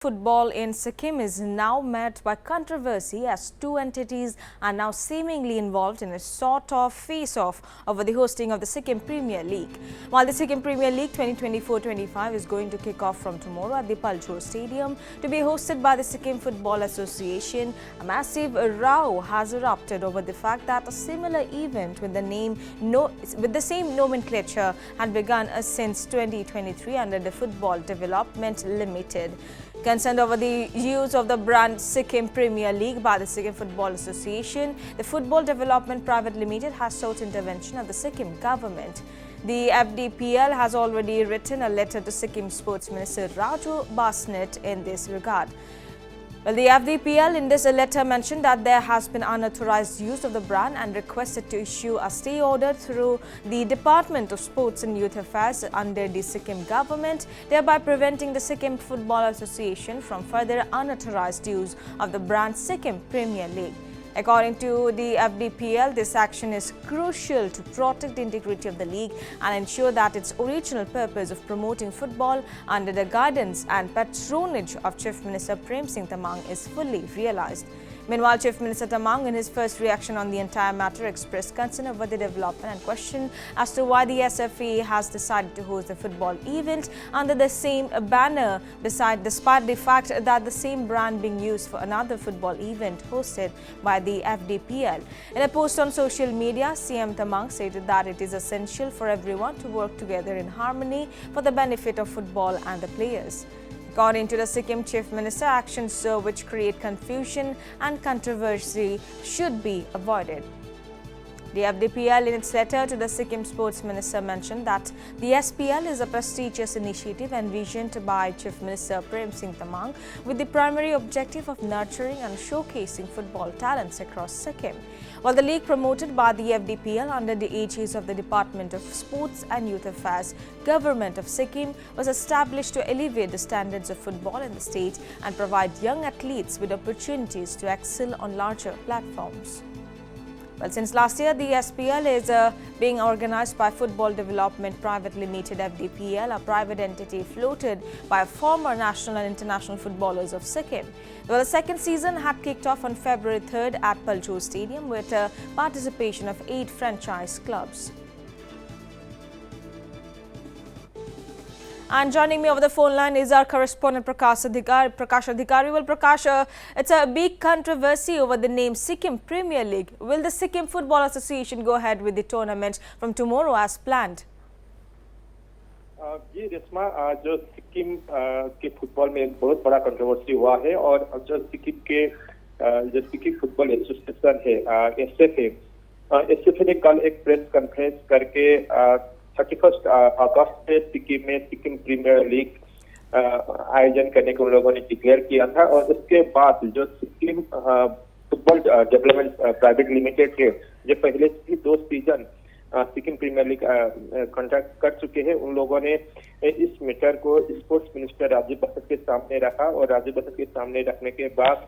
Football in Sikkim is now met by controversy as two entities are now seemingly involved in a sort of face-off over the hosting of the Sikkim Premier League. While the Sikkim Premier League 2024-25 is going to kick off from tomorrow at the Paljor Stadium to be hosted by the Sikkim Football Association, a massive row has erupted over the fact that a similar event with the same nomenclature had begun since 2023 under the Football Development Limited. Concerned over the use of the brand Sikkim Premier League by the Sikkim Football Association, the Football Development Private Limited has sought intervention of the Sikkim government. The FDPL has already written a letter to Sikkim Sports Minister Raju Basnet in this regard. Well, the FDPL in this letter mentioned that there has been unauthorized use of the brand and requested to issue a stay order through the Department of Sports and Youth Affairs under the Sikkim government, thereby preventing the Sikkim Football Association from further unauthorized use of the brand Sikkim Premier League. According to the FDPL, this action is crucial to protect the integrity of the league and ensure that its original purpose of promoting football under the guidance and patronage of Chief Minister Prem Singh Tamang is fully realized. Meanwhile, Chief Minister Tamang, in his first reaction on the entire matter, expressed concern over the development and questioned as to why the SFA has decided to host the football event under the same banner, despite the fact that the same brand being used for another football event hosted by the FDPL. In a post on social media, CM Tamang stated that it is essential for everyone to work together in harmony for the benefit of football and the players. According to the Sikkim Chief Minister, actions which create confusion and controversy should be avoided. The FDPL in its letter to the Sikkim Sports Minister mentioned that the SPL is a prestigious initiative envisioned by Chief Minister Prem Singh Tamang with the primary objective of nurturing and showcasing football talents across Sikkim. While the league promoted by the FDPL under the aegis of the Department of Sports and Youth Affairs, Government of Sikkim was established to elevate the standards of football in the state and provide young athletes with opportunities to excel on larger platforms. Well, since last year, the SPL is being organized by Football Development Private Limited (FDPL), a private entity floated by former national and international footballers of Sikkim. Well, the second season had kicked off on February 3rd at Paljor Stadium with participation of 8 franchise clubs. And joining me over the phone line is our correspondent Prakash Adhikari. Well, Prakash, it's a big controversy over the name Sikkim Premier League. Will the Sikkim Football Association go ahead with the tournament from tomorrow as planned? जी रेशमा, जो सिक्किम के football में एक बहुत बड़ा controversy हुआ है और जो सिक्किम फुटबॉल एसोसिएशन है एसएफए ने कल एक प्रेस कॉन्फ्रेंस करके 31 अगस्त से सिक्किम में सिक्किम प्रीमियर लीग आयोजन करने को उन लोगों ने डिक्लेयर किया था और उसके बाद जो Sikkim football development private limited के जो पहले से 2 season Sikkim Premier League contract कर चुके हैं, उन लोगों ने इस मैटर को स्पोर्ट्स मिनिस्टर राजीव बसत के सामने रखा और राजीव बसत के सामने रखने के बाद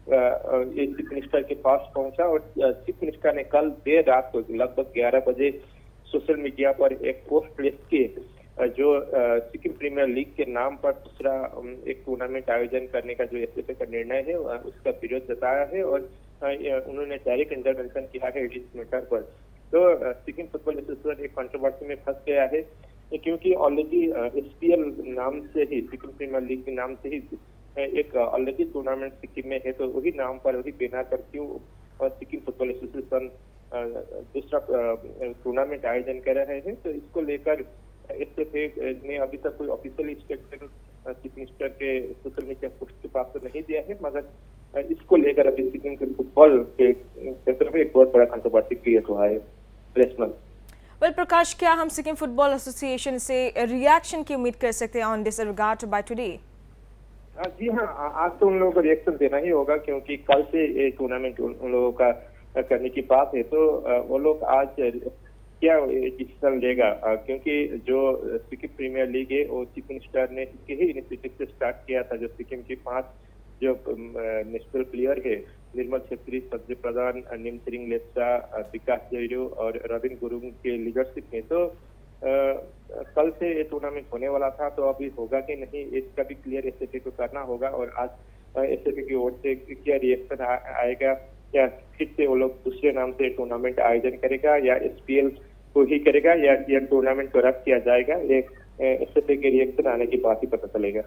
चीफ मिनिस्टर के पास पहुंचा और चीफ मिनिस्टर ने कल देर रात को लगभग 11 बजे सोशल मीडिया पर एक पोस्ट प्लेस के जो सिक्किम प्रीमियर लीग के नाम पर दूसरा एक टूर्नामेंट आयोजन करने का जो एसएफए का निर्णय है उसका विरोध जताया है और उन्होंने डायरेक्ट इंटरवेंशन किया है इस मैटर पर। तो सिक्किम फुटबॉल एसोसिएशन एक कंट्रोवर्सी में फंस गया है क्योंकि ऑलरेडी एसपीएल नाम से ही सिक्किम प्रीमियर लीग के नाम से ही एक ऑलरेडी टूर्नामेंट सिक्किम में है, तो वही नाम पर वही बिना कर क्यों और सिक्किम फुटबॉल एसोसिएशन दूसरा टूर्नामेंट आयोजन कर रहे हैं। तो इसको लेकर एसएफए ने अभी तक कोई ऑफिशियल स्टेटमेंट चीफ मिनिस्टर के सोशल मीडिया पोस्ट के पास तो नहीं दिया है, मगर इसको लेकर अभी सिक्किम के फुटबॉल के क्षेत्र में एक बहुत बड़ा कंट्रोवर्सी क्रिएट हुआ है। वेल प्रकाश, क्या हम सिक्किम फुटबॉल एसोसिएशन से रिएक्शन की उम्मीद कर सकते हैं on this regard by today? जी हाँ, आज तो उन लोगों को रिएक्शन देना ही होगा क्योंकि कल से ये टूर्नामेंट उन लोगों का करने की बात है। तो वो लोग आज क्या डिसीजन लेगा क्योंकि जो सिक्किम प्रीमियर लीग है वो चीफ मिनिस्टर ने इसके ही इनिशिएटिव से स्टार्ट किया था। जो सिक्किम के 5 जो नेशनल प्लेयर है, निर्मल छेत्री, सब्जी प्रधान, निम सिरिंग लेप्चा, विकास जयरू और रविन गुरुंग के लीडरशिप में, तो कल से ये टूर्नामेंट होने वाला था, तो अभी होगा कि नहीं इसका भी क्लियर एसएफए को करना होगा। और आज एसएफए की ओर से क्या रिएक्शन आएगा, या फिर से वो लोग दूसरे नाम से टूर्नामेंट आयोजन करेगा, या एसपीएल को ही करेगा, या टूर्नामेंट को रद्द किया जाएगा, ये एसएफए के रिएक्शन आने के बाद ही पता चलेगा।